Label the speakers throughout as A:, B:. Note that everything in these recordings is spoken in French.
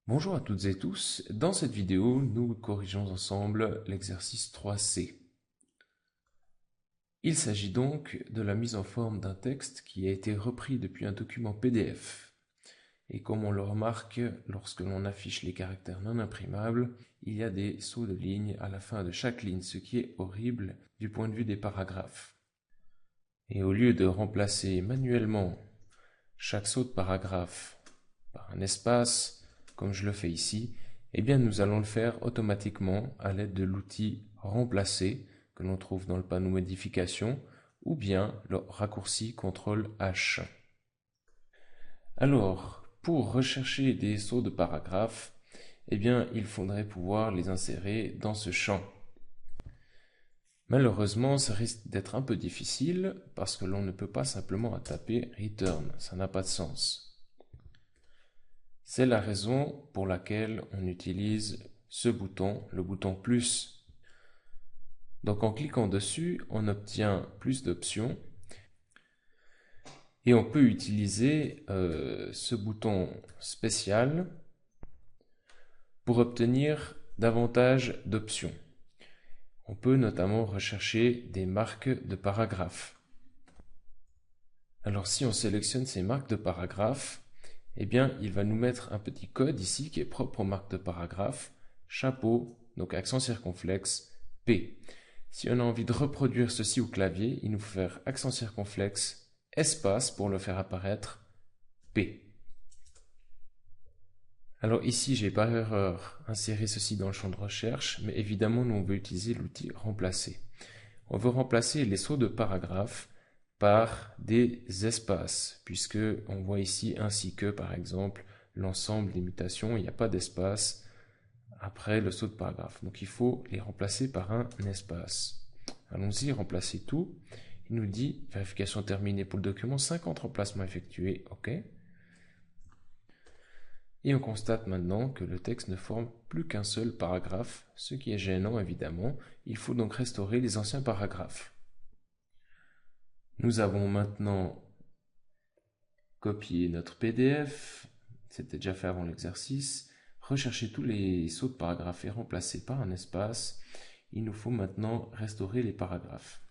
A: Bonjour à toutes et tous, dans cette vidéo, nous corrigeons ensemble l'exercice 3C. Il s'agit donc de la mise en forme d'un texte qui a été repris depuis un document PDF. Et comme on le remarque, lorsque l'on affiche les caractères non imprimables, il y a des sauts de ligne à la fin de chaque ligne, ce qui est horrible du point de vue des paragraphes. Et au lieu de remplacer manuellement chaque saut de paragraphe par un espace, comme je le fais ici, eh bien nous allons le faire automatiquement à l'aide de l'outil remplacer que l'on trouve dans le panneau modification ou bien le raccourci CTRL-H. Alors, pour rechercher des sauts de paragraphe, eh bien il faudrait pouvoir les insérer dans ce champ. Malheureusement, ça risque d'être un peu difficile parce que l'on ne peut pas simplement taper return, ça n'a pas de sens. C'est la raison pour laquelle on utilise ce bouton, le bouton plus. Donc en cliquant dessus, on obtient plus d'options et on peut utiliser ce bouton spécial pour obtenir davantage d'options. On peut notamment rechercher des marques de paragraphes. Alors si on sélectionne ces marques de paragraphes, eh bien il va nous mettre un petit code ici qui est propre aux marques de paragraphes, chapeau, donc accent circonflexe, P. Si on a envie de reproduire ceci au clavier, il nous faut faire accent circonflexe, espace pour le faire apparaître, P. Alors ici, j'ai par erreur inséré ceci dans le champ de recherche, mais évidemment, nous on veut utiliser l'outil remplacer. On veut remplacer les sauts de paragraphe par des espaces, puisque on voit ici ainsi que, par exemple, l'ensemble des mutations, il n'y a pas d'espace après le saut de paragraphe. Donc il faut les remplacer par un espace. Allons-y, remplacer tout. Il nous dit vérification terminée pour le document, 50 remplacements effectués, OK. Et on constate maintenant que le texte ne forme plus qu'un seul paragraphe, ce qui est gênant évidemment. Il faut donc restaurer les anciens paragraphes. Nous avons maintenant copié notre PDF, c'était déjà fait avant l'exercice, rechercher tous les sauts de paragraphes et remplacer par un espace. Il nous faut maintenant restaurer les paragraphes.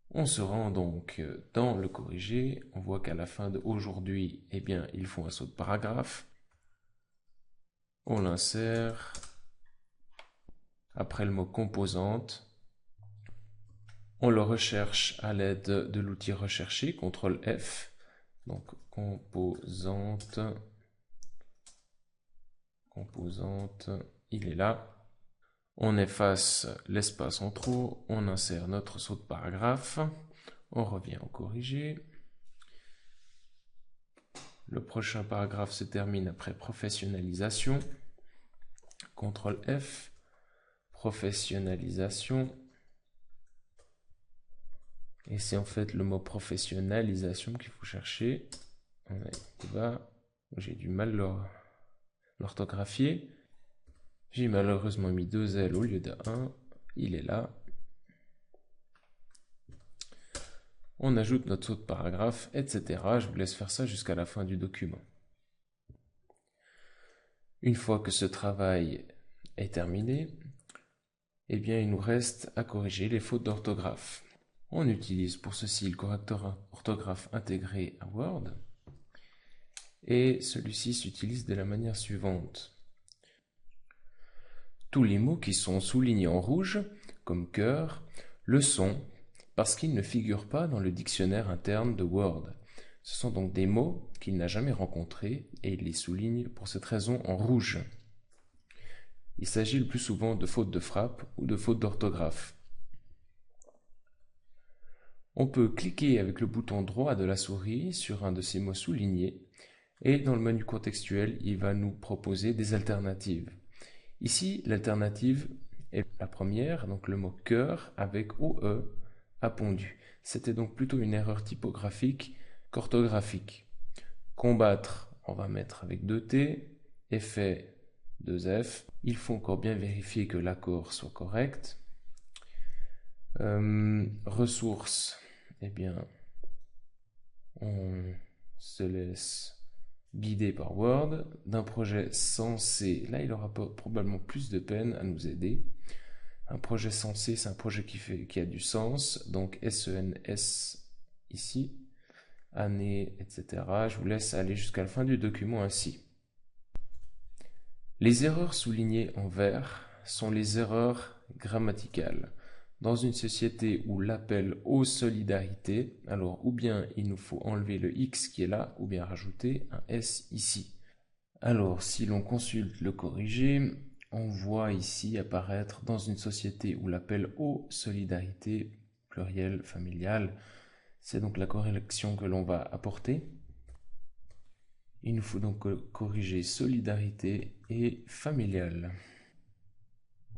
A: On se rend donc dans le corrigé, on voit qu'à la fin de aujourd'hui, eh bien, il faut un saut de paragraphe. On l'insère après le mot composante. On le recherche à l'aide de l'outil rechercher, CTRL F. Donc composante, il est là. On efface l'espace en trop, on insère notre saut de paragraphe, on revient au corrigé. Le prochain paragraphe se termine après professionnalisation. CTRL F, professionnalisation. Et c'est en fait le mot professionnalisation qu'il faut chercher. J'ai du mal l'orthographier. J'ai malheureusement mis 2 L au lieu de 1. Il est là. On ajoute notre saut de paragraphe, etc. Je vous laisse faire ça jusqu'à la fin du document. Une fois que ce travail est terminé, eh bien, il nous reste à corriger les fautes d'orthographe. On utilise pour ceci le correcteur orthographe intégré à Word. Et celui-ci s'utilise de la manière suivante. Tous les mots qui sont soulignés en rouge, comme cœur, le sont parce qu'ils ne figurent pas dans le dictionnaire interne de Word. Ce sont donc des mots qu'il n'a jamais rencontrés et il les souligne pour cette raison en rouge. Il s'agit le plus souvent de fautes de frappe ou de fautes d'orthographe. On peut cliquer avec le bouton droit de la souris sur un de ces mots soulignés et dans le menu contextuel, il va nous proposer des alternatives. Ici, l'alternative est la première, donc le mot cœur avec OE appondu. C'était donc plutôt une erreur typographique qu'orthographique. Combattre, on va mettre avec 2 T, effet 2 F. Il faut encore bien vérifier que l'accord soit correct. Ressources, eh bien, on se laisse guidé par Word, d'un projet censé, là il aura probablement plus de peine à nous aider. Un projet censé, c'est un projet qui a du sens, donc SENS ici, année, etc. Je vous laisse aller jusqu'à la fin du document ainsi. Les erreurs soulignées en vert sont les erreurs grammaticales. Dans une société où l'appel aux solidarités, alors ou bien il nous faut enlever le X qui est là, ou bien rajouter un S ici. Alors, si l'on consulte le corrigé, on voit ici apparaître dans une société où l'appel aux solidarités, pluriel, familial, c'est donc la correction que l'on va apporter. Il nous faut donc corriger solidarité et familial.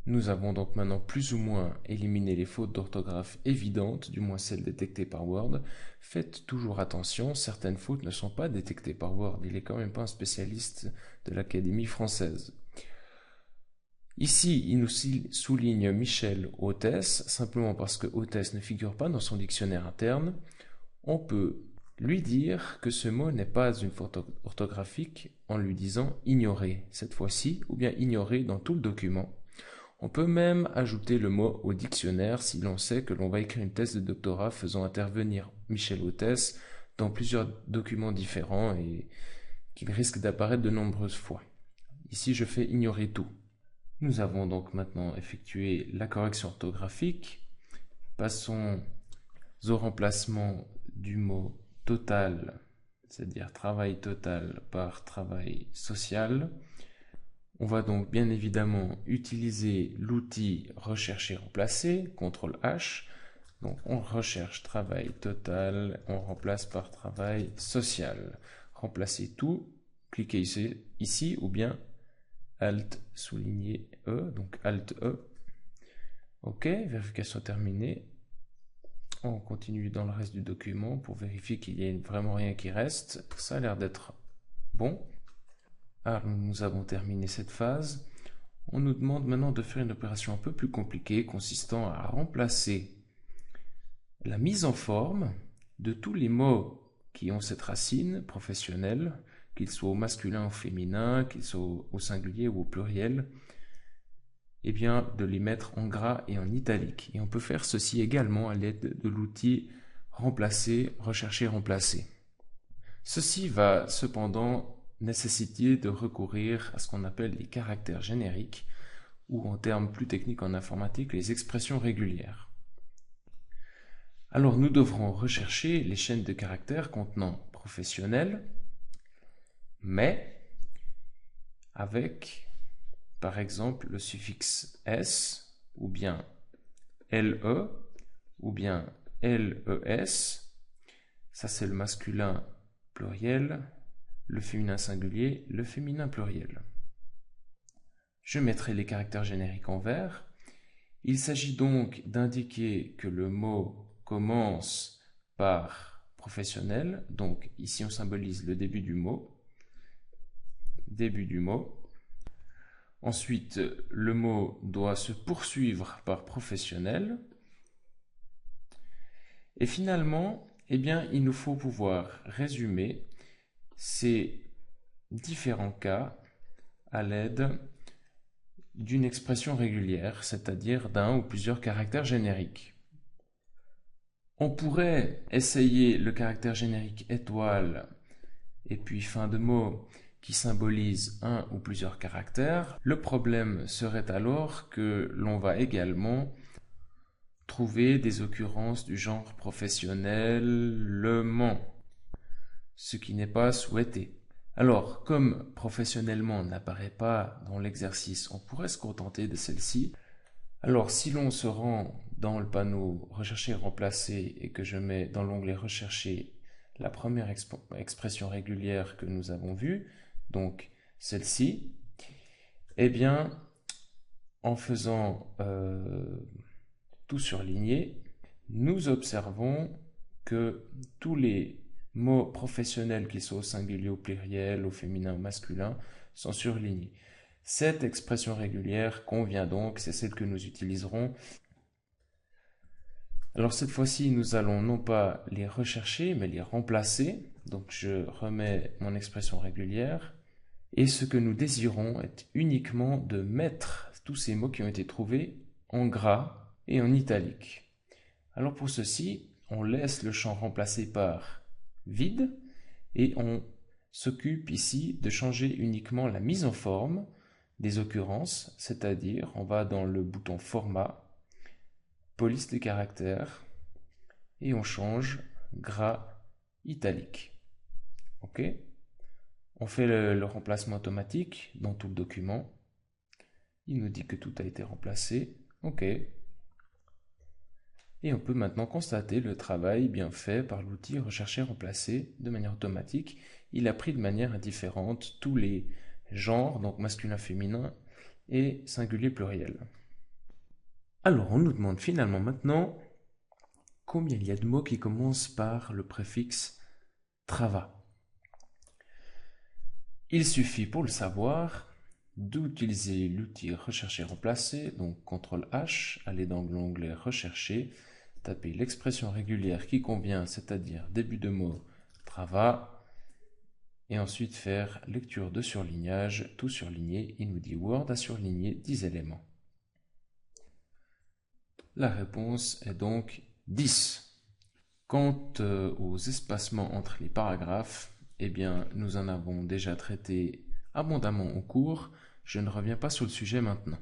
A: Nous avons donc maintenant plus ou moins éliminé les fautes d'orthographe évidentes, du moins celles détectées par Word. Faites toujours attention, certaines fautes ne sont pas détectées par Word. Il n'est quand même pas un spécialiste de l'Académie française. Ici, il nous souligne Michel hôtesse, simplement parce que hôtesse ne figure pas dans son dictionnaire interne. On peut lui dire que ce mot n'est pas une faute orthographique en lui disant ignorer cette fois-ci, ou bien ignorer dans tout le document. On peut même ajouter le mot au dictionnaire si l'on sait que l'on va écrire une thèse de doctorat faisant intervenir Michel hôtesse dans plusieurs documents différents et qu'il risque d'apparaître de nombreuses fois. Ici, je fais ignorer tout. Nous avons donc maintenant effectué la correction orthographique. Passons au remplacement du mot total, c'est-à-dire travail total par travail social. On va donc bien évidemment utiliser l'outil rechercher remplacer, CTRL H. Donc on recherche travail total, on remplace par travail social. Remplacer tout, cliquez ici ou bien Alt souligné E, donc Alt E. Ok, vérification terminée. On continue dans le reste du document pour vérifier qu'il n'y ait vraiment rien qui reste. Ça a l'air d'être bon. Alors, nous avons terminé cette phase. On nous demande maintenant de faire une opération un peu plus compliquée consistant à remplacer la mise en forme de tous les mots qui ont cette racine professionnelle, qu'ils soient au masculin ou au féminin, qu'ils soient au singulier ou au pluriel, et bien de les mettre en gras et en italique. Et on peut faire ceci également à l'aide de l'outil remplacer, rechercher, remplacer. Ceci va cependant nécessiter de recourir à ce qu'on appelle les caractères génériques, ou en termes plus techniques en informatique, les expressions régulières. Alors nous devrons rechercher les chaînes de caractères contenant professionnel, mais avec par exemple le suffixe s, ou bien le, ou bien les, ça c'est le masculin pluriel, le féminin singulier, le féminin pluriel. Je mettrai les caractères génériques en vert. Il s'agit donc d'indiquer que le mot commence par professionnel, donc ici on symbolise le début du mot. Ensuite, le mot doit se poursuivre par professionnel. Et finalement, eh bien, il nous faut pouvoir résumer ces différents cas à l'aide d'une expression régulière, c'est-à-dire d'un ou plusieurs caractères génériques. On pourrait essayer le caractère générique étoile et puis fin de mot qui symbolise un ou plusieurs caractères. Le problème serait alors que l'on va également trouver des occurrences du genre professionnellement, ce qui n'est pas souhaité. Alors, comme professionnellement n'apparaît pas dans l'exercice, on pourrait se contenter de celle-ci. Alors, si l'on se rend dans le panneau Rechercher, remplacer et que je mets dans l'onglet Rechercher la première expression régulière que nous avons vue, donc celle-ci, eh bien, en faisant tout surligné, nous observons que tous les mots professionnels, qu'ils soient au singulier, au pluriel, au féminin, au masculin, sont surlignés. Cette expression régulière convient donc, c'est celle que nous utiliserons. Alors cette fois-ci, nous allons non pas les rechercher, mais les remplacer. Donc je remets mon expression régulière. Et ce que nous désirons est uniquement de mettre tous ces mots qui ont été trouvés en gras et en italique. Alors pour ceci, on laisse le champ remplacé par vide et on s'occupe ici de changer uniquement la mise en forme des occurrences, c'est-à-dire on va dans le bouton format, police des caractères et on change gras italique. OK ? On fait le remplacement automatique dans tout le document. Il nous dit que tout a été remplacé. OK. Et on peut maintenant constater le travail bien fait par l'outil rechercher-remplacer de manière automatique. Il a pris de manière indifférente tous les genres, donc masculin, féminin et singulier, pluriel. Alors on nous demande finalement maintenant combien il y a de mots qui commencent par le préfixe trava. Il suffit pour le savoir d'utiliser l'outil rechercher-remplacer, donc CTRL-H, aller dans l'onglet rechercher, taper l'expression régulière qui convient, c'est-à-dire début de mot trava, et ensuite faire lecture de surlignage, tout surligné. Il nous dit Word a surligné 10 éléments. La réponse est donc 10. Quant aux espacements entre les paragraphes, eh bien, nous en avons déjà traité abondamment au cours. Je ne reviens pas sur le sujet maintenant.